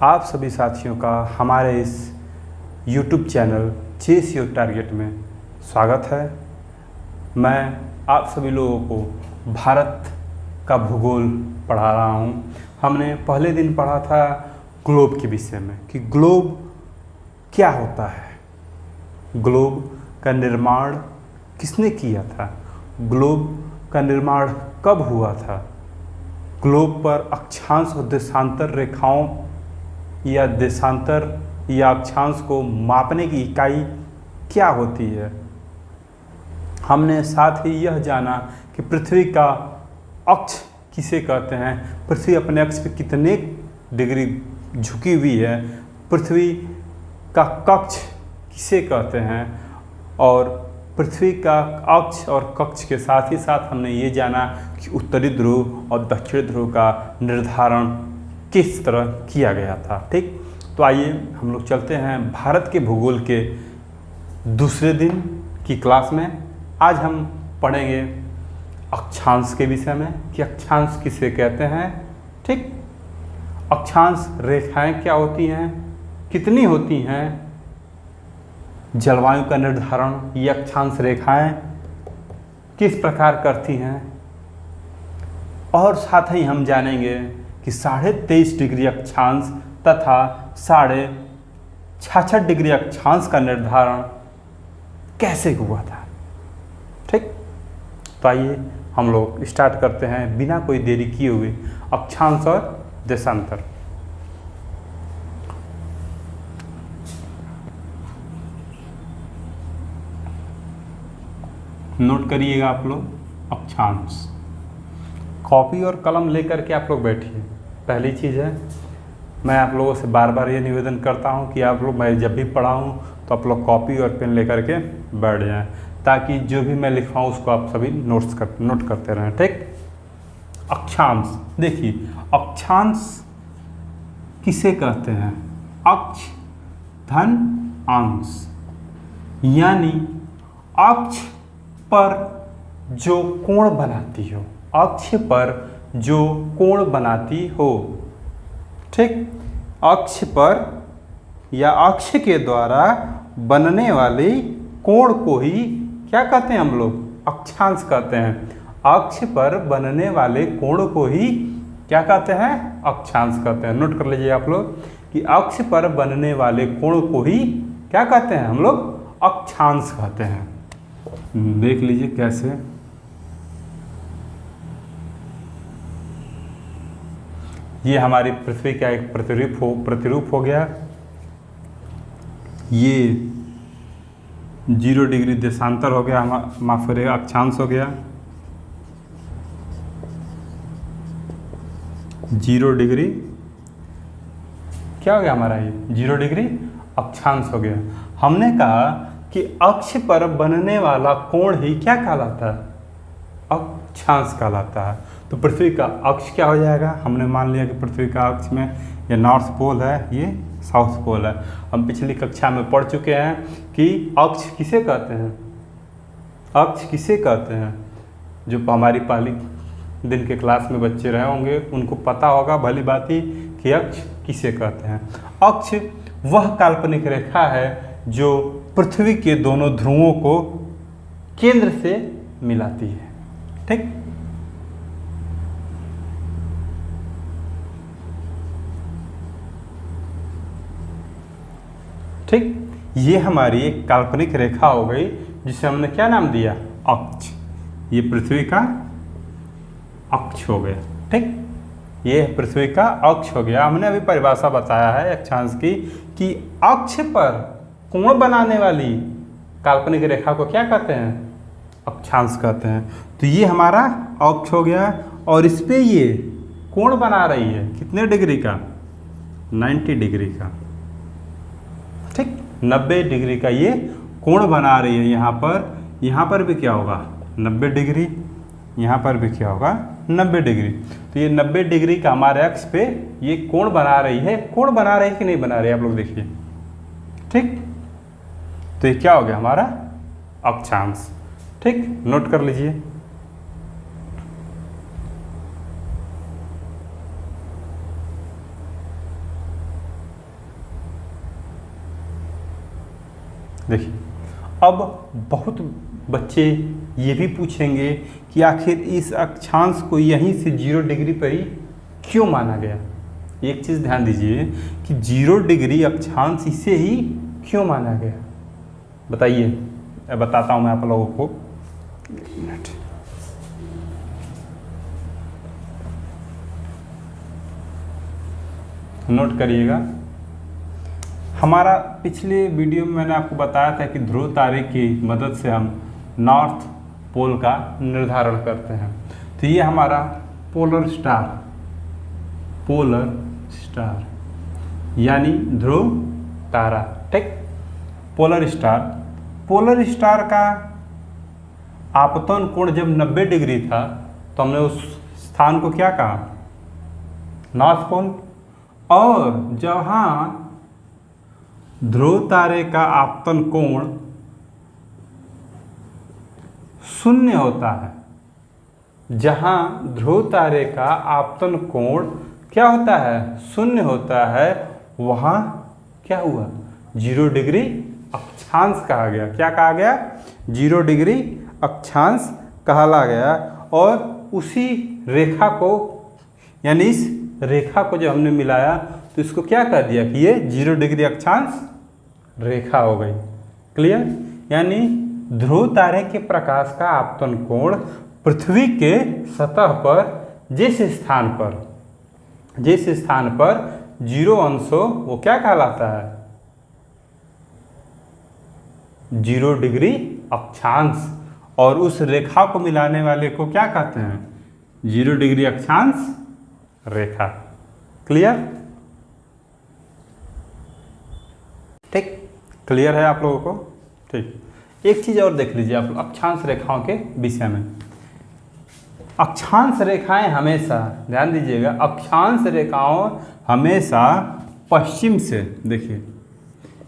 आप सभी साथियों का हमारे इस YouTube channel chase your target में स्वागत है। मैं आप सभी लोगों को भारत का भूगोल पढ़ा रहा हूँ। हमने पहले दिन पढ़ा था ग्लोब के विषय में कि ग्लोब क्या होता है, ग्लोब का निर्माण किसने किया था, ग्लोब का निर्माण कब हुआ था, ग्लोब पर अक्षांश और देशांतर रेखाओं या देशांतर या अक्षांश को मापने की इकाई क्या होती है। हमने साथ ही यह जाना कि पृथ्वी का अक्ष किसे कहते हैं, पृथ्वी अपने अक्ष पे कितने डिग्री झुकी हुई है, पृथ्वी का कक्ष किसे कहते हैं, और पृथ्वी का अक्ष और कक्ष के साथ ही साथ हमने ये जाना कि उत्तरी ध्रुव और दक्षिण ध्रुव का निर्धारण किस तरह किया गया था। ठीक, तो आइए हम लोग चलते हैं भारत के भूगोल के दूसरे दिन की क्लास में। आज हम पढ़ेंगे अक्षांश के विषय में कि अक्षांश किसे कहते हैं। ठीक, अक्षांश रेखाएं क्या होती हैं, कितनी होती हैं, जलवायु का निर्धारण ये अक्षांश रेखाएं किस प्रकार करती हैं, और साथ ही हम जानेंगे कि 23.5 डिग्री अक्षांश तथा 66.5 डिग्री अक्षांश का निर्धारण कैसे हुआ था। ठीक, तो आइए हम लोग स्टार्ट करते हैं बिना कोई देरी किए हुए अक्षांश और देशांतर। नोट करिएगा आप लोग अक्षांश, कॉपी और कलम लेकर के आप लोग बैठिए। पहली चीज़ है, मैं आप लोगों से बार बार ये निवेदन करता हूँ कि आप लोग, मैं जब भी पढ़ाऊँ तो आप लोग कॉपी और पेन लेकर के बैठ जाएं, ताकि जो भी मैं लिखवाऊँ उसको आप सभी नोट करते रहें। ठीक, अक्षांश देखिए, अक्षांश किसे कहते हैं, अक्ष धन अंश, यानी अक्ष पर जो कोण बनाती हो, अक्ष पर जो कोण बनाती हो। ठीक, अक्ष पर या अक्ष के द्वारा बनने वाले कोण को ही क्या कहते हैं हम लोग, अक्षांश कहते हैं। अक्ष पर बनने वाले कोण को ही क्या कहते हैं, अक्षांश कहते हैं। नोट कर लीजिए आप लोग कि अक्ष पर बनने वाले कोण को ही क्या कहते हैं हम लोग, अक्षांश कहते हैं। देख लीजिए कैसे, ये हमारी पृथ्वी का एक प्रतिरूप हो गया। ये 0 डिग्री देशांतर हो गया, माफ करिएगा अक्षांश हो गया। 0 डिग्री क्या हो गया हमारा, ये 0 डिग्री अक्षांश हो गया। हमने कहा कि अक्ष पर बनने वाला कोण ही क्या कहलाता है, अक्षांश कहलाता है। तो पृथ्वी का अक्ष क्या हो जाएगा, हमने मान लिया कि पृथ्वी का अक्ष में ये नॉर्थ पोल है, ये साउथ पोल है। हम पिछली कक्षा में पढ़ चुके हैं कि अक्ष किसे कहते हैं, अक्ष किसे कहते हैं। जो हमारी पहली दिन के क्लास में बच्चे रहे होंगे उनको पता होगा भली बात ही कि अक्ष किसे कहते हैं। अक्ष वह काल्पनिक रेखा है जो पृथ्वी के दोनों ध्रुवों को केंद्र से मिलाती है। ठीक, ठीक, ये हमारी एक काल्पनिक रेखा हो गई जिसे हमने क्या नाम दिया, अक्ष। ये पृथ्वी का अक्ष हो गया। ठीक, ये पृथ्वी का अक्ष हो गया। हमने अभी परिभाषा बताया है अक्षांश की कि अक्ष पर कोण बनाने वाली काल्पनिक रेखा को क्या कहते हैं, अक्षांश कहते हैं। तो ये हमारा अक्ष हो गया और इस पे ये कोण बना रही है कितने डिग्री का, 90 डिग्री का। ठीक, 90 डिग्री का ये कोण बना रही है। यहाँ पर भी क्या होगा, 90 डिग्री, यहाँ पर भी क्या होगा, 90 डिग्री। तो ये 90 डिग्री का हमारे अक्ष पे ये कोण बना रही है। कोण बना रही है कि नहीं बना रही है, आप लोग देखिए। ठीक, तो ये क्या हो गया हमारा अक्षांश। ठीक, नोट कर लीजिए। देखिए, अब बहुत बच्चे ये भी पूछेंगे कि आखिर इस अक्षांश को यहीं से 0 डिग्री पर ही क्यों माना गया। एक चीज़ ध्यान दीजिए कि 0 डिग्री अक्षांश इसे ही क्यों माना गया, बताइए। बताता हूँ मैं आप लोगों को, एक मिनट। नोट करिएगा, हमारा पिछले वीडियो में मैंने आपको बताया था कि ध्रुव तारे की मदद से हम नॉर्थ पोल का निर्धारण करते हैं। तो ये हमारा पोलर स्टार यानी ध्रुव तारा, ठीक। पोलर स्टार का आपतन कोण जब 90 डिग्री था तो हमने उस स्थान को क्या कहा, नॉर्थ पोल। और जहाँ ध्रुव तारे का आपतन कोण 0 होता है, जहाँ ध्रुव तारे का आपतन कोण क्या होता है, 0 होता है, वहाँ क्या हुआ, 0 डिग्री अक्षांश कहा गया। क्या कहा गया, 0 डिग्री अक्षांश कहला गया। और उसी रेखा को, यानी इस रेखा को जब हमने मिलाया तो इसको क्या कह दिया कि ये 0 डिग्री अक्षांश रेखा हो गई। क्लियर। यानी ध्रुव तारे के प्रकाश का आपतन कोण पृथ्वी के सतह पर जिस स्थान पर 0 अंश हो वो क्या कहलाता है, 0 डिग्री अक्षांश। और उस रेखा को मिलाने वाले को क्या कहते हैं, 0 डिग्री अक्षांश रेखा। क्लियर, ठीक, क्लियर है आप लोगों को, ठीक। एक चीज़ और देख लीजिए आप अक्षांश रेखाओं के विषय में। अक्षांश रेखाएं हमेशा, ध्यान दीजिएगा, अक्षांश रेखाओं हमेशा पश्चिम से, देखिए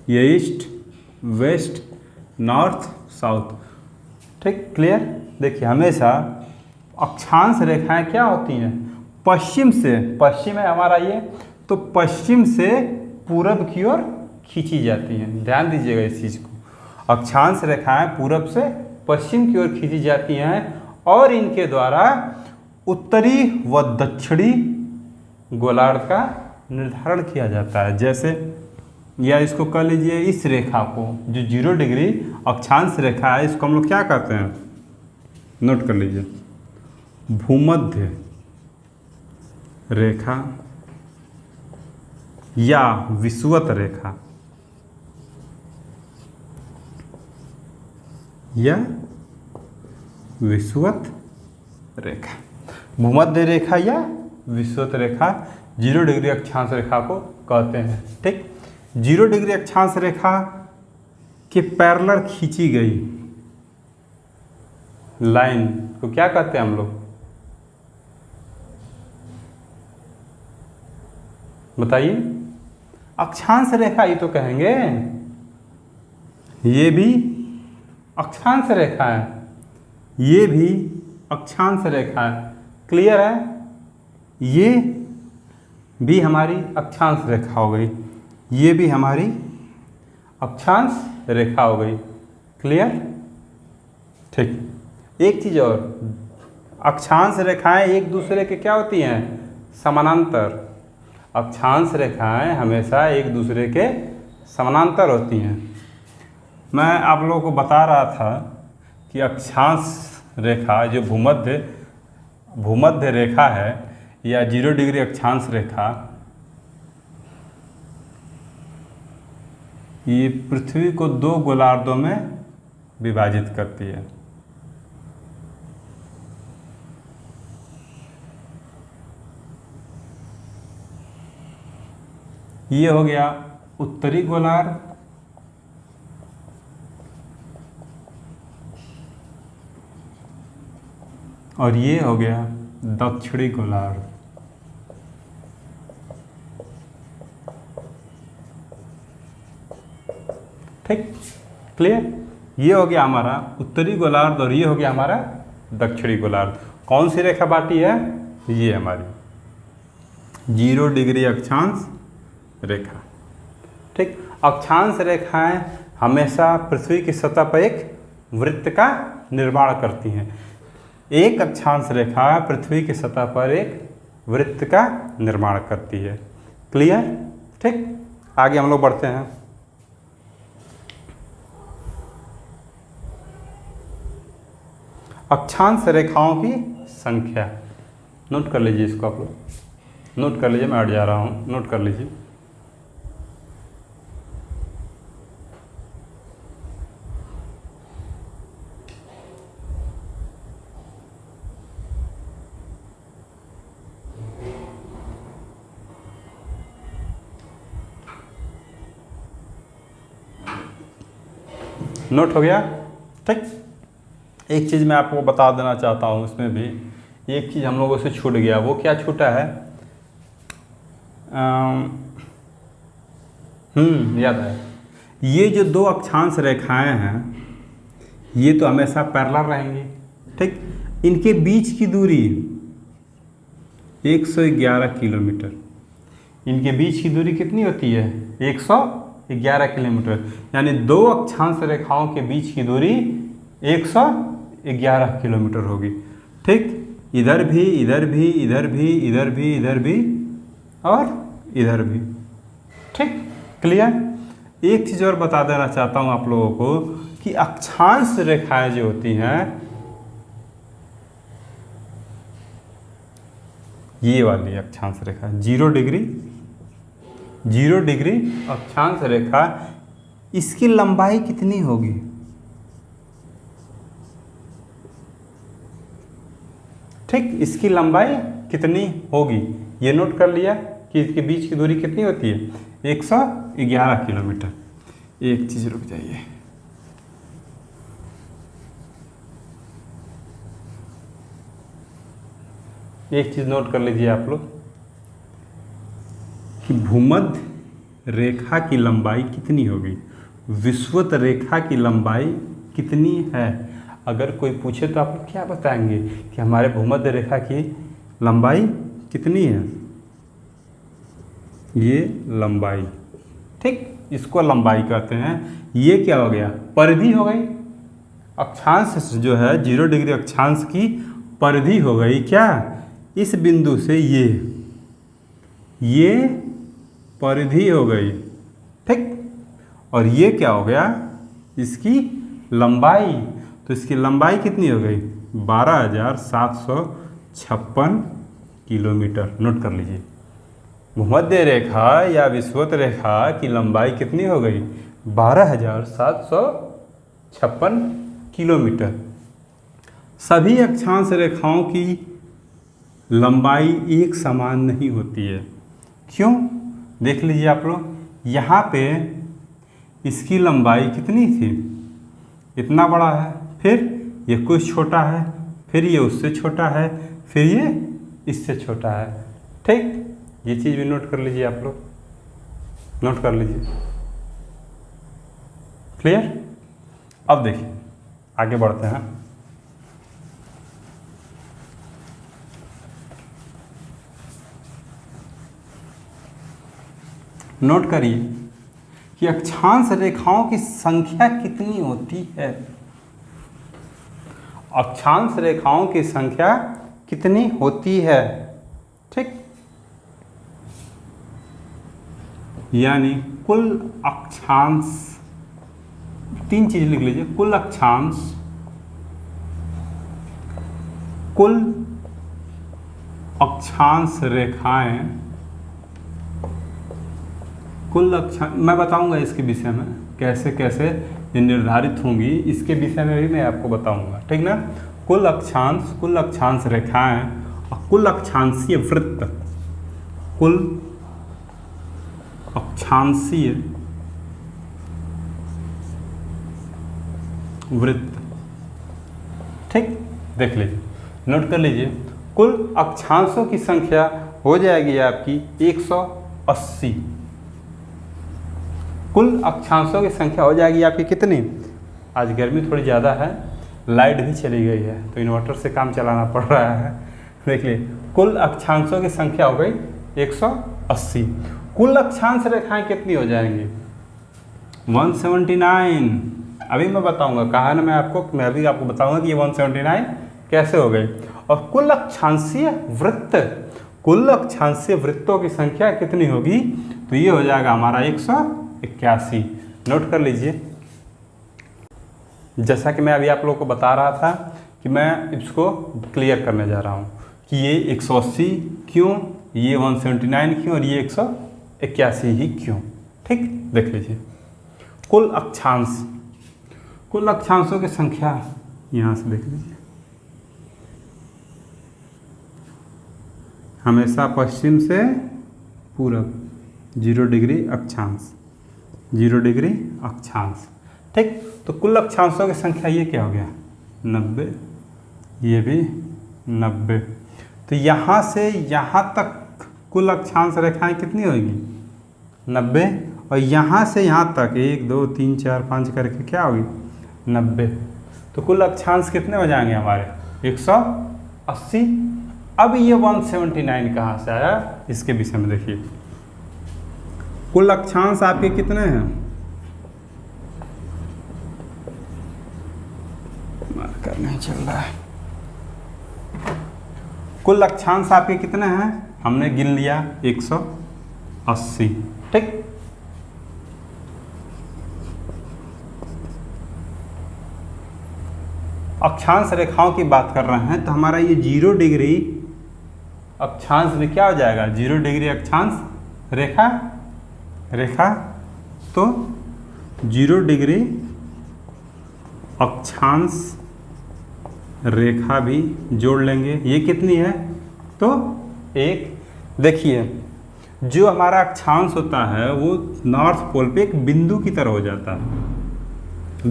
ये ईस्ट वेस्ट नॉर्थ साउथ, ठीक, क्लियर। देखिए हमेशा अक्षांश रेखाएं क्या होती हैं, पश्चिम से, पश्चिम है हमारा ये, तो पश्चिम से पूरब की ओर खींची जाती हैं। ध्यान दीजिएगा इस चीज़ को, अक्षांश रेखाएं पूरब से पश्चिम की ओर खींची जाती हैं और इनके द्वारा उत्तरी व दक्षिणी गोलार्ध का निर्धारण किया जाता है। जैसे या इसको कह लीजिए, इस रेखा को जो 0 डिग्री अक्षांश रेखा है, इसको हम लोग क्या कहते हैं, नोट कर लीजिए, भूमध्य रेखा या विषुवत रेखा, या विषुवत रेखा, भूमध्य रेखा या विषुवत रेखा 0 डिग्री अक्षांश रेखा को कहते हैं, ठीक। 0 डिग्री अक्षांश रेखा के पैरेलल खींची गई लाइन को क्या कहते हैं हम लोग, बताइए। अक्षांश रेखा ही तो कहेंगे, ये भी अक्षांश रेखा है, ये भी अक्षांश रेखा है। क्लियर है, ये भी हमारी अक्षांश रेखा हो गई, ये भी हमारी अक्षांश रेखा हो गई। क्लियर, ठीक। एक चीज़ और, अक्षांश रेखाएं एक दूसरे के क्या होती हैं, समानांतर। अक्षांश रेखाएं हमेशा एक दूसरे के समानांतर होती हैं। मैं आप लोगों को बता रहा था कि अक्षांश रेखा जो भूमध्य रेखा है या 0 डिग्री अक्षांश रेखा, ये पृथ्वी को 2 गोलार्धों में विभाजित करती है। ये हो गया उत्तरी गोलार्ध और ये हो गया दक्षिणी गोलार्ध। ठीक, क्लियर। ये हो गया हमारा उत्तरी गोलार्ध और ये हो गया हमारा दक्षिणी गोलार्ध। कौन सी रेखा बाटी है, ये हमारी 0 डिग्री अक्षांश रेखा। ठीक, अक्षांश रेखाएं हमेशा पृथ्वी की सतह पर एक वृत्त का निर्माण करती हैं। एक अक्षांश रेखा पृथ्वी की सतह पर एक वृत्त का निर्माण करती है। क्लियर? ठीक, आगे हम लोग बढ़ते हैं। अक्षांश रेखाओं की संख्या, नोट कर लीजिए इसको, आप लोग नोट कर लीजिए, मैं हट जा रहा हूँ, नोट कर लीजिए। नोट हो गया? ठीक, एक चीज़ मैं आपको बता देना चाहता हूँ, इसमें भी एक चीज़ हम लोगों से छूट गया। वो क्या छूटा है? याद है, ये जो दो अक्षांश रेखाएं हैं ये तो हमेशा पैरेलल रहेंगी। ठीक, इनके बीच की दूरी 111 किलोमीटर। इनके बीच की दूरी कितनी होती है? 111 किलोमीटर। यानी दो अक्षांश रेखाओं के बीच की दूरी 111 किलोमीटर होगी। ठीक, इधर भी, इधर भी, इधर भी, इधर भी, इधर भी और इधर भी। ठीक, क्लियर? एक चीज़ और बता देना चाहता हूँ आप लोगों को कि अक्षांश रेखाएं जो होती हैं, ये वाली अक्षांश रेखा 0 डिग्री, 0 डिग्री अक्षांश रेखा, इसकी लंबाई कितनी होगी? ठीक, इसकी लंबाई कितनी होगी ये नोट कर लिया कि इसके बीच की दूरी कितनी होती है? 111 किलोमीटर। एक चीज़ रुक जाइए, एक चीज़ नोट कर लीजिए आप लोग कि भूमध्य रेखा की लंबाई कितनी होगी, विषुवत रेखा की लंबाई कितनी है। अगर कोई पूछे तो आप लोग क्या बताएंगे कि हमारे भूमध्य रेखा की लंबाई कितनी है? ये लंबाई, ठीक, इसको लंबाई कहते हैं। ये क्या हो गया? परिधि हो गई। अक्षांश जो है 0 डिग्री अक्षांश की परिधि हो गई क्या? इस बिंदु से ये परिधि हो गई। ठीक, और ये क्या हो गया? इसकी लंबाई। तो इसकी लंबाई कितनी हो गई? 12,756 किलोमीटर। नोट कर लीजिए, भूमध्य रेखा या विषुवत रेखा की लंबाई कितनी हो गई? 12,756 किलोमीटर। सभी अक्षांश रेखाओं की लंबाई एक समान नहीं होती है। क्यों? देख लीजिए आप लोग, यहाँ पे इसकी लंबाई कितनी थी? इतना बड़ा है, फिर ये कुछ छोटा है, फिर ये उससे छोटा है, फिर ये इससे छोटा है। ठीक, ये चीज़ भी नोट कर लीजिए आप लोग, नोट कर लीजिए। क्लियर? अब देखिए आगे बढ़ते हैं। नोट करिए कि अक्षांश रेखाओं की संख्या कितनी होती है। अक्षांश रेखाओं की संख्या कितनी होती है? ठीक, यानी कुल अक्षांश, 3 चीज लिख लीजिए, कुल अक्षांश, कुल अक्षांश रेखाएं, कुल अक्षांश, मैं बताऊंगा इसके विषय में कैसे कैसे ये निर्धारित होंगी, इसके विषय में भी मैं आपको बताऊंगा। ठीक ना? कुल अक्षांश रेखाएं और कुल अक्षांशीय वृत्त, कुल अक्षांशीय वृत्त। ठीक, देख लीजिए, नोट कर लीजिए, कुल अक्षांशों की संख्या हो जाएगी आपकी 180। कुल अक्षांशों की संख्या हो जाएगी आपकी कितनी? आज गर्मी थोड़ी ज़्यादा है, लाइट भी चली गई है तो इन्वर्टर से काम चलाना पड़ रहा है। देखिए, कुल अक्षांशों की संख्या हो गई 180। कुल अक्षांश रेखाएं कितनी हो जाएंगी? 179 अभी मैं बताऊंगा, कहा ना मैं अभी आपको बताऊंगा कि ये 179 कैसे हो गए। और कुल अक्षांशीय वृत्त, कुल अक्षांशीय वृत्तों की संख्या कितनी होगी, तो ये हो जाएगा हमारा 181। नोट कर लीजिए। जैसा कि मैं अभी आप लोगों को बता रहा था कि मैं इसको क्लियर करने जा रहा हूँ कि ये 180 क्यों, ये 179 क्यों और ये 181 ही क्यों। ठीक, देख लीजिए। कुल अक्षांश, कुल अक्षांशों की संख्या यहाँ से देख लीजिए। हमेशा पश्चिम से पूरब 0 डिग्री अक्षांश, 0 डिग्री अक्षांश। ठीक, तो कुल अक्षांशों की संख्या ये क्या हो गया 90, ये भी 90। तो यहाँ से यहाँ तक कुल अक्षांश रेखाएं कितनी होगी 90, और यहाँ से यहाँ तक 1 2 3 4 5 करके क्या होगी 90। तो कुल अक्षांश कितने हो जाएंगे हमारे 180। अब ये 179 कहाँ से आया, इसके विषय में देखिए। कुल अक्षांश आपके कितने हैं, मार्कर नहीं चल रहा है। कुल अक्षांश आपके कितने हैं, हमने गिन लिया 180। ठीक, अक्षांश रेखाओं की बात कर रहे हैं तो हमारा ये 0 डिग्री अक्षांश में क्या हो जाएगा, 0 डिग्री अक्षांश रेखा तो 0 डिग्री अक्षांश रेखा भी जोड़ लेंगे। ये कितनी है, तो एक। देखिए जो हमारा अक्षांश होता है वो नॉर्थ पोल पे एक बिंदु की तरह हो जाता है,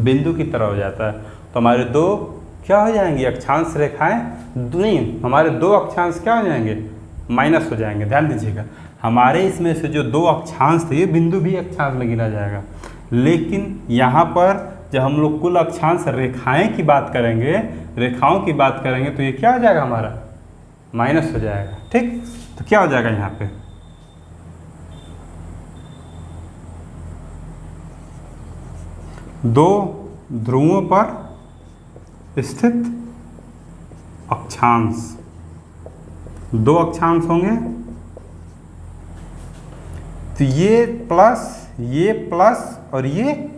बिंदु की तरह हो जाता है। तो हमारे दो क्या हो जाएंगे अक्षांश रेखाएं, नहीं हमारे दो अक्षांश क्या हो जाएंगे माइनस हो जाएंगे। ध्यान दीजिएगा, हमारे इसमें से जो दो अक्षांश थे ये बिंदु भी अक्षांश में गिना जाएगा, लेकिन यहाँ पर जब हम लोग कुल अक्षांश रेखाएं की बात करेंगे, रेखाओं की बात करेंगे, तो ये क्या हो जाएगा हमारा माइनस हो जाएगा। ठीक, तो क्या हो जाएगा यहाँ पे दो ध्रुवों पर स्थित अक्षांश, दो अक्षांश होंगे तो ये प्लस और ये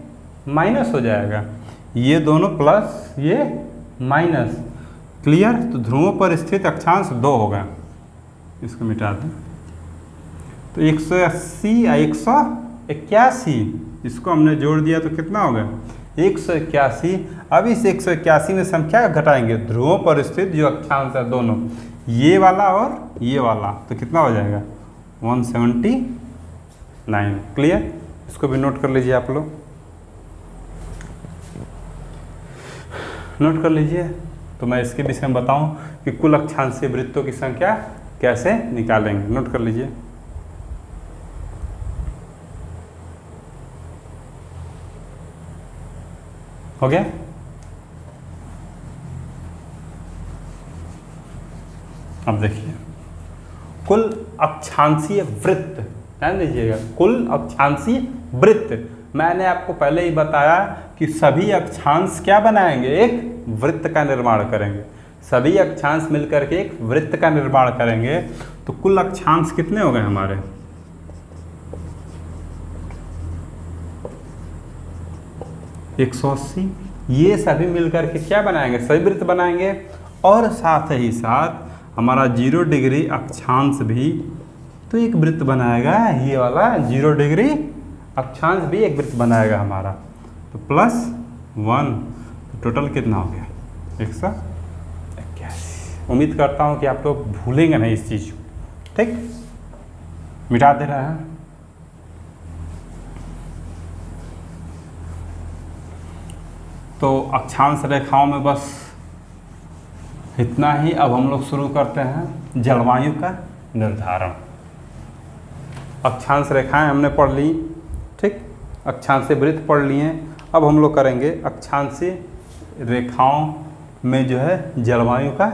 माइनस हो जाएगा, ये दोनों प्लस ये माइनस। क्लियर, तो ध्रुवों पर स्थित अक्षांश 2 होगा, इसको मिटा दें। तो 180 या 181 इसको हमने जोड़ दिया तो कितना होगा 181। अब इस 181 में से हम क्या घटाएंगे, ध्रुवों पर स्थित जो अक्षांश है दोनों, ये वाला और ये वाला, तो कितना हो जाएगा 179। क्लियर, इसको भी नोट कर लीजिए आप लोग, नोट कर लीजिए। तो मैं इसके विषय में बताऊं कि कुल अक्षांशीय वृत्तों की संख्या कैसे निकालेंगे। नोट कर लीजिए। हो गया, अब देखिए कुल अक्षांशीय वृत्त, ध्यान दीजिएगा, कुल अक्षांशीय वृत्त। मैंने आपको पहले ही बताया कि सभी अक्षांश क्या बनाएंगे, एक वृत्त का निर्माण करेंगे। सभी अक्षांश मिलकर के एक वृत्त का निर्माण करेंगे। तो कुल अक्षांश कितने हो गए हमारे 180। ये सभी मिलकर के क्या बनाएंगे, सभी वृत्त बनाएंगे। और साथ ही साथ हमारा 0 डिग्री अक्षांश भी तो एक वृत्त बनाएगा, ये वाला 0 डिग्री अक्षांश भी एक वृत्त बनाएगा हमारा। तो +1, तो टोटल कितना हो गया 181। उम्मीद करता हूँ कि आप लोग भूलेंगे नहीं इस चीज़ को। ठीक, मिटा दे रहा है। तो अक्षांश रेखाओं में बस इतना ही। अब हम लोग शुरू करते हैं जलवायु का निर्धारण। अक्षांश रेखाएं हमने पढ़ ली, ठीक, अक्षांशीय वृत्त पढ़ लिए। अब हम लोग करेंगे अक्षांशीय रेखाओं में जो है जलवायु का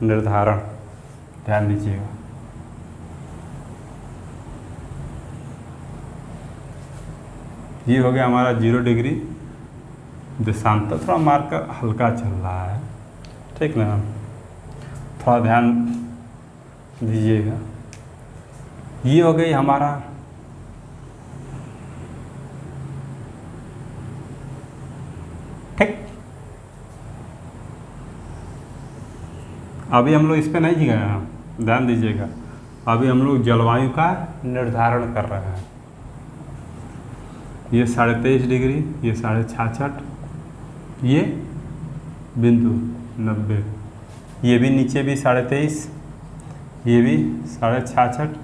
निर्धारण। ध्यान दीजिएगा। ये हो गया हमारा 0 डिग्री देशांतर। थोड़ा मार्कर हल्का चल रहा है, ठीक ना, थोड़ा ध्यान दीजिएगा। ये हो गई हमारा ठीक। अभी हम लोग इस पे नहीं गए हैं, ध्यान दीजिएगा। अभी हम लोग जलवायु का निर्धारण कर रहे हैं। ये 23.5 डिग्री, ये 66.5, ये बिंदु 90, ये भी नीचे भी 23.5, ये भी 66.5,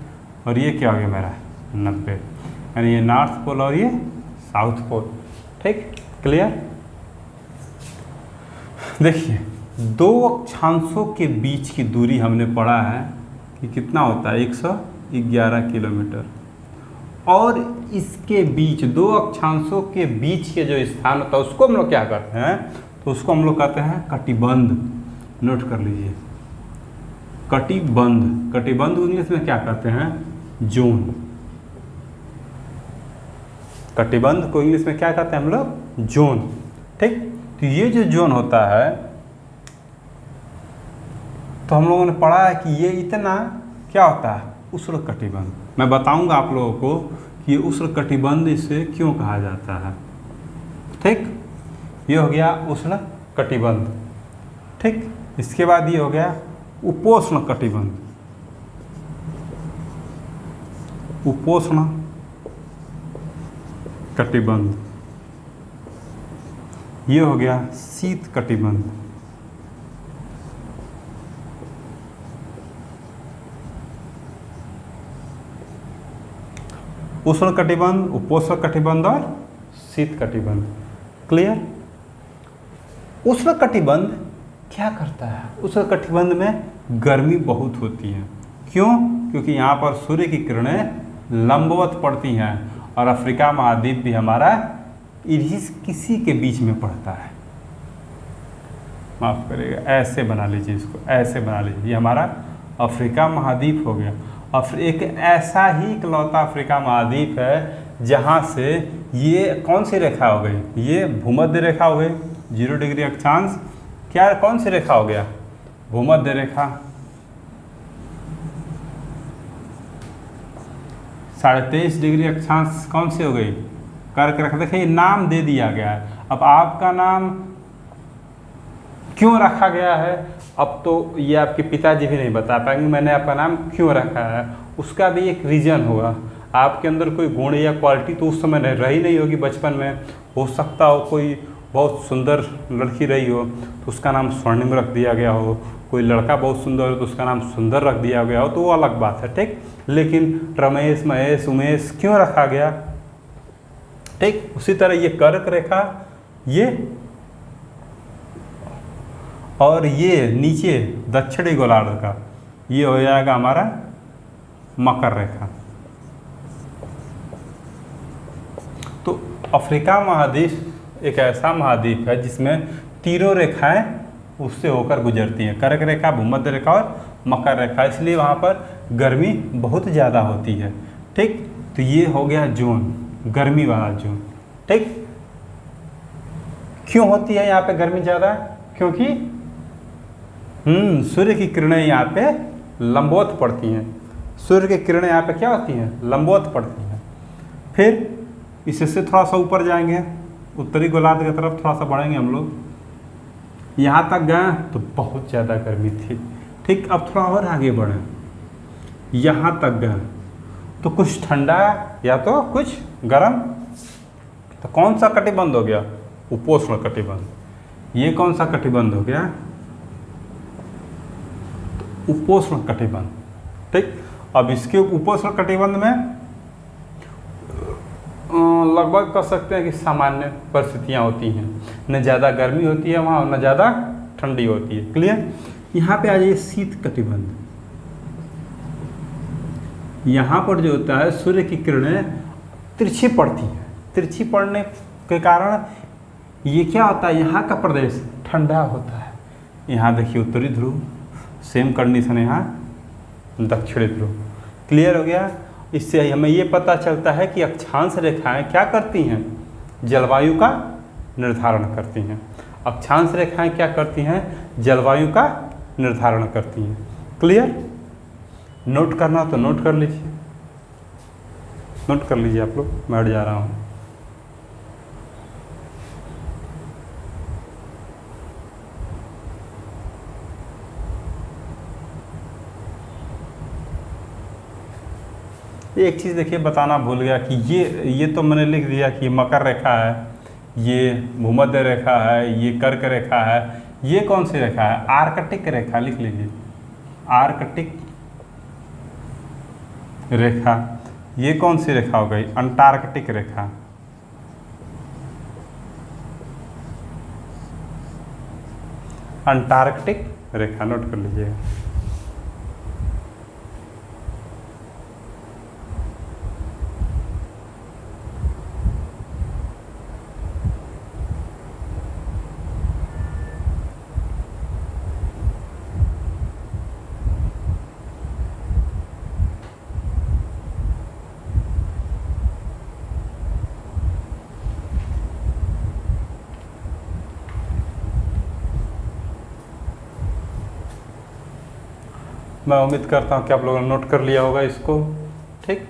और ये क्या हो गया मेरा 90, यानी ये नॉर्थ पोल और ये साउथ पोल। ठीक, क्लियर। देखिए, दो अक्षांशों के बीच की दूरी हमने पढ़ा है कि कितना होता है, 111 किलोमीटर। और इसके बीच दो अक्षांशों के बीच के जो स्थान होता है उसको हम लोग क्या करते हैं, तो उसको हम लोग कहते हैं कटिबंध। नोट कर लीजिए, कटिबंध। कटिबंध इंग्लिश में क्या कहते हैं, जोन। कटिबंध को इंग्लिश में क्या कहते हैं हम लोग, जोन। ठीक, तो ये जो जोन होता है, तो हम लोगों ने पढ़ा है कि ये इतना क्या होता है, उष्णकटिबंध। मैं बताऊंगा आप लोगों को कि ये उष्णकटिबंध इसे क्यों कहा जाता है। ठीक, ये हो गया उष्णकटिबंध। ठीक, इसके बाद ये हो गया उपोष्ण कटिबंध। उपोष्ण कटिबंध। ये हो गया शीत कटिबंध। उष्ण कटिबंध, उपोष्ण कटिबंध और शीत कटिबंध। क्लियर। उष्ण कटिबंध क्या करता है, उष्ण कटिबंध में गर्मी बहुत होती है। क्यों? क्योंकि यहाँ पर सूर्य की किरणें लंबवत पड़ती हैं और अफ्रीका महाद्वीप भी हमारा इन्हीं किसी के बीच में पड़ता है। माफ़ करिएगा, ऐसे बना लीजिए इसको, ऐसे बना लीजिए। ये हमारा अफ्रीका महाद्वीप हो गया। एक ऐसा ही इकलौता अफ्रीका महाद्वीप है जहाँ से ये कौन सी रेखा हो गई, ये भूमध्य रेखा हो गई, 0 डिग्री अक्षांश। क्या कौन सी रेखा हो गया, भूमध्य रेखा। 23.5 डिग्री अक्षांश कौन सी हो गई, कर्क रेखा। देखिए नाम दे दिया गया है। अब आपका नाम क्यों रखा गया है, अब तो ये आपके पिताजी भी नहीं बता पाएंगे मैंने आपका नाम क्यों रखा है। उसका भी एक रीज़न होगा। आपके अंदर कोई गुण या क्वालिटी तो उस समय रही नहीं होगी बचपन में। हो सकता हो कोई बहुत सुंदर लड़की रही हो तो उसका नाम स्वर्णिम रख दिया गया हो, कोई लड़का बहुत सुंदर हो तो उसका नाम सुंदर रख दिया गया हो, तो वो अलग बात है। ठीक, लेकिन रमेश, महेश, उमेश क्यों रखा गया। ठीक, उसी तरह ये कर्क रेखा, ये और ये नीचे दक्षिणी गोलार्ध का ये हो जाएगा हमारा मकर रेखा। तो अफ्रीका महाद्वीप एक ऐसा महाद्वीप है जिसमें तीनों रेखाएं उससे होकर गुजरती हैं, कर्क रेखा, भूमध्य रेखा और मकर रेखा। इसलिए वहाँ पर गर्मी बहुत ज़्यादा होती है। ठीक, तो ये हो गया जोन, गर्मी वाला जोन। ठीक, क्यों होती है यहाँ पे गर्मी ज़्यादा, क्योंकि सूर्य की किरणें यहाँ पे लंबवत पड़ती हैं। सूर्य की किरणें यहाँ पे क्या होती हैं, लंबवत पड़ती हैं। फिर इससे थोड़ा सा ऊपर जाएंगे, उत्तरी गोलार्ध की तरफ थोड़ा सा बढ़ेंगे हम लोग, यहाँ तक गए तो बहुत ज़्यादा गर्मी थी। ठीक, अब थोड़ा और आगे बढ़ें, यहाँ तक गए तो कुछ ठंडा या तो कुछ गर्म। तो कौन सा कटिबंध हो गया, उपोष्ण कटिबंध। ये कौन सा कटिबंध हो गया, उपोष्ण कटिबंध। ठीक, अब इसके उपोष्ण कटिबंध में लगभग कह सकते हैं कि सामान्य परिस्थितियां होती हैं, न ज़्यादा गर्मी होती है वहाँ और न ज़्यादा ठंडी होती है। क्लियर। यहाँ पे आ जाइए शीत कटिबंध। यहाँ पर जो होता है सूर्य की किरणें तिरछी पड़ती हैं। तिरछी पड़ने के कारण ये क्या होता है, यहाँ का प्रदेश ठंडा होता है। यहाँ देखिए उत्तरी ध्रुव, सेम कंडीशन यहाँ दक्षिणी ध्रुव। क्लियर हो गया। इससे हमें ये पता चलता है कि अक्षांश रेखाएं क्या करती हैं, जलवायु का निर्धारण करती हैं। अक्षांश रेखाएं क्या करती हैं, जलवायु का निर्धारण करती हैं। क्लियर? नोट करना तो नोट कर लीजिए, नोट कर लीजिए आप लोग, मैं हट जा रहा हूँ। एक चीज़ देखिए बताना भूल गया कि ये तो मैंने लिख दिया कि मकर रेखा है, ये भूमध्य रेखा है, ये कर्क रेखा है। ये कौन सी रेखा है, आर्कटिक रेखा, लिख लीजिए आर्कटिक रेखा। ये कौन सी रेखा हो गई, अंटार्कटिक रेखा। अंटार्कटिक रेखा नोट कर लीजिएगा। मैं उम्मीद करता हूँ कि आप लोगों ने नोट कर लिया होगा इसको। ठीक,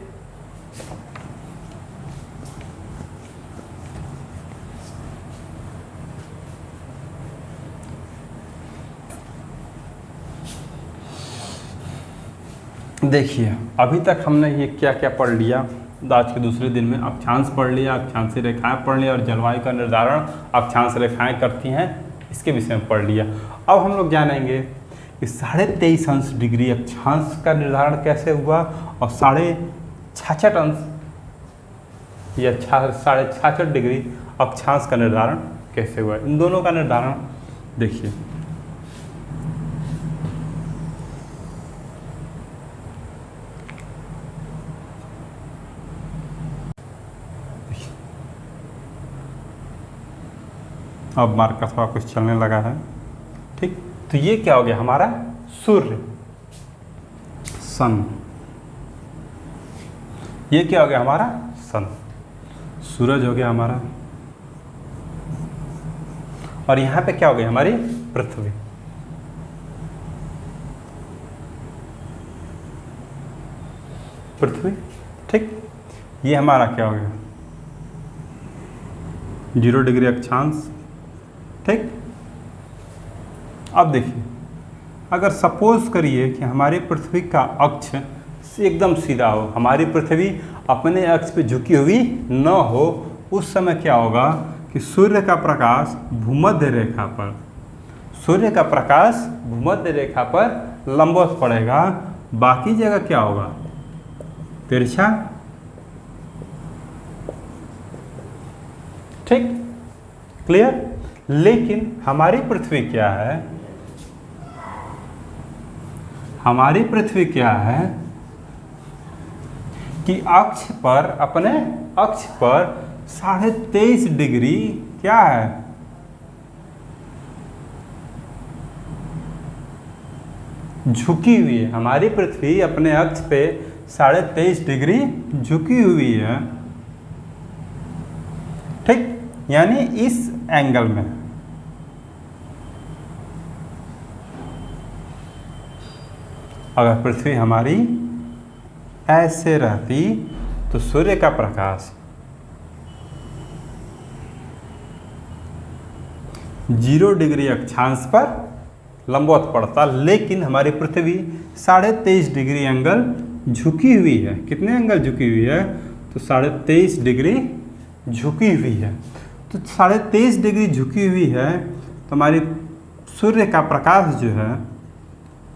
देखिए अभी तक हमने ये क्या क्या पढ़ लिया। आज के दूसरे दिन में अक्षांश पढ़ लिया, अक्षांशीय रेखाएं पढ़ लिया और जलवायु का निर्धारण अक्षांश रेखाएं करती हैं, इसके विषय में पढ़ लिया। अब हम लोग जानेंगे कि 23.5 अक्षांश का निर्धारण कैसे हुआ और 66.5 या 66.5 अक्षांश का निर्धारण कैसे हुआ। इन दोनों का निर्धारण देखिए। अब मार्कर थोड़ा कुछ चलने लगा है। ठीक, तो ये क्या हो गया हमारा सूर्य, सन। ये क्या हो गया हमारा सन, सूरज हो गया हमारा। और यहां पे क्या हो गई हमारी पृथ्वी। पृथ्वी, ठीक, ये हमारा क्या हो गया 0 डिग्री अक्षांश। ठीक, अब देखिए अगर सपोज करिए कि हमारी पृथ्वी का अक्ष एकदम सीधा हो, हमारी पृथ्वी अपने अक्ष पे झुकी हुई न हो, उस समय क्या होगा कि सूर्य का प्रकाश भूमध्य रेखा पर, सूर्य का प्रकाश भूमध्य रेखा पर लंबवत पड़ेगा, बाकी जगह क्या होगा तिरछा। ठीक, क्लियर। लेकिन हमारी पृथ्वी क्या है, हमारी पृथ्वी क्या है कि अक्ष पर, अपने अक्ष पर 23.5 डिग्री क्या है, झुकी हुई है। हमारी पृथ्वी अपने अक्ष पे 23.5 डिग्री झुकी हुई है। ठीक, यानी इस एंगल में। अगर पृथ्वी हमारी ऐसे रहती तो सूर्य का प्रकाश 0 डिग्री अक्षांश पर लंबवत पड़ता, लेकिन हमारी पृथ्वी 23.5 डिग्री एंगल झुकी हुई है। कितने एंगल झुकी हुई है, तो 23.5 डिग्री झुकी हुई है। तो 23.5 डिग्री झुकी हुई है, तो हमारी सूर्य का प्रकाश जो है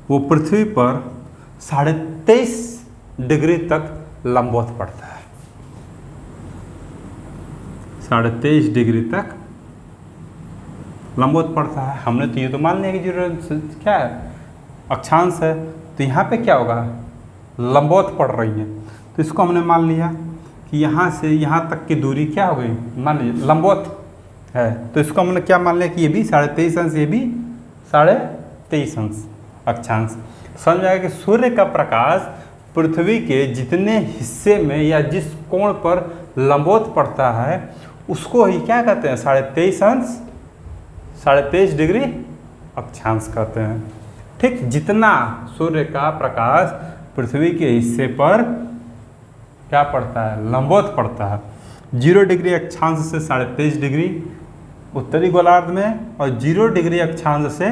वो पृथ्वी पर 23.5 डिग्री तक लंबवत पड़ता है। 23.5 डिग्री तक लंबवत पड़ता है। हमने तो ये तो मान लिया कि जरूरत क्या है, अक्षांश है, तो यहाँ पे क्या होगा लंबवत पड़ रही है। तो इसको हमने मान लिया कि यहाँ से यहाँ तक की दूरी क्या हो गई, मान लीजिए लंबवत है। तो इसको हमने क्या मान लिया कि ये भी 23.5 अंश, ये भी 23.5 अंश अक्षांश। समझ आएगा कि सूर्य का प्रकाश पृथ्वी के जितने हिस्से में या जिस कोण पर लंबवत पड़ता है उसको ही क्या कहते हैं? 23.5 डिग्री अक्षांश कहते हैं। ठीक, जितना सूर्य का प्रकाश पृथ्वी के हिस्से पर क्या पड़ता है? लंबवत पड़ता है। 0 डिग्री अक्षांश से 23.5 डिग्री उत्तरी गोलार्ध में और 0 डिग्री अक्षांश से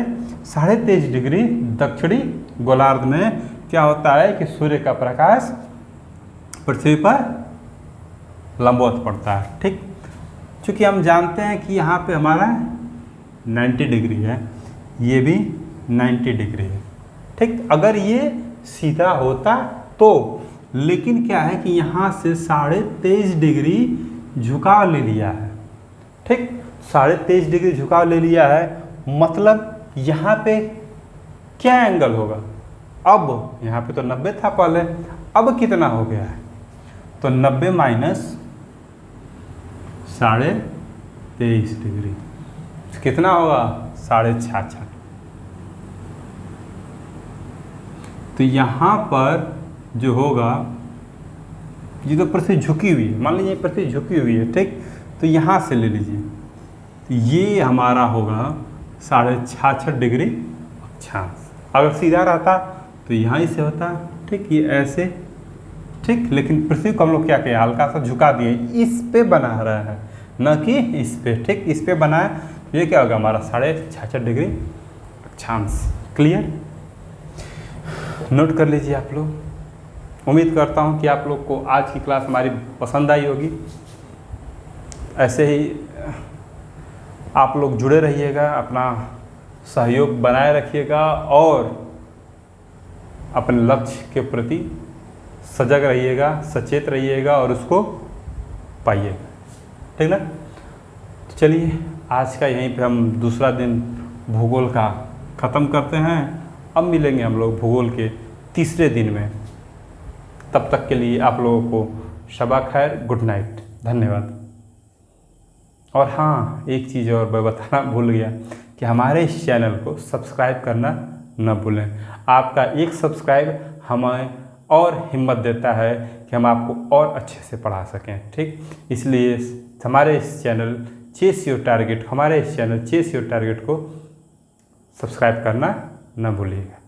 23.5 डिग्री दक्षिणी गोलार्ध में क्या होता है कि सूर्य का प्रकाश पृथ्वी पर लंबवत पड़ता है। ठीक, चूँकि हम जानते हैं कि यहाँ पे हमारा 90 डिग्री है, ये भी 90 डिग्री है। ठीक, अगर ये सीधा होता तो, लेकिन क्या है कि यहाँ से 23.5 डिग्री झुकाव ले लिया है। ठीक, 23.5 डिग्री झुकाव ले लिया है, मतलब यहाँ पे क्या एंगल होगा? अब यहाँ पे तो 90 था पहले, अब कितना हो गया है? तो 90 माइनस 23.5 डिग्री कितना होगा? 66.5। तो यहाँ पर जो होगा, ये तो पृथ्वी झुकी हुई है, मान लीजिए पृथ्वी झुकी हुई है। ठीक, तो यहाँ से ले लीजिए, तो ये हमारा होगा 66.5 डिग्री अक्षांश। अगर सीधा रहता तो यहाँ ही से होता। ठीक, ये ऐसे। ठीक, लेकिन पृथ्वी को हम लोग क्या किया? हल्का सा झुका दिए, इस पे बना रहा है, न कि इस पे। ठीक, इस पे बना है, ये क्या होगा? हमारा 66.5 डिग्री अक्षांश। क्लियर? नोट कर लीजिए आप लोग। उम्मीद करता हूँ कि आप लोग को आज की क्लास हमारी पसंद आई होगी। ऐसे ही आप लोग जुड़े रहिएगा, अपना सहयोग बनाए रखिएगा और अपने लक्ष्य के प्रति सजग रहिएगा, सचेत रहिएगा और उसको पाइएगा। ठीक ना? तो चलिए, आज का यहीं पे हम दूसरा दिन भूगोल का ख़त्म करते हैं। अब मिलेंगे हम लोग भूगोल के तीसरे दिन में। तब तक के लिए आप लोगों को शबा खैर, गुड नाइट, धन्यवाद। और हाँ, एक चीज़ और मैं बताना भूल गया कि हमारे इस चैनल को सब्सक्राइब करना न भूलें। आपका एक सब्सक्राइब हमें और हिम्मत देता है कि हम आपको और अच्छे से पढ़ा सकें। ठीक, इसलिए हमारे इस चैनल चेस योर टारगेट को सब्सक्राइब करना न भूलिएगा।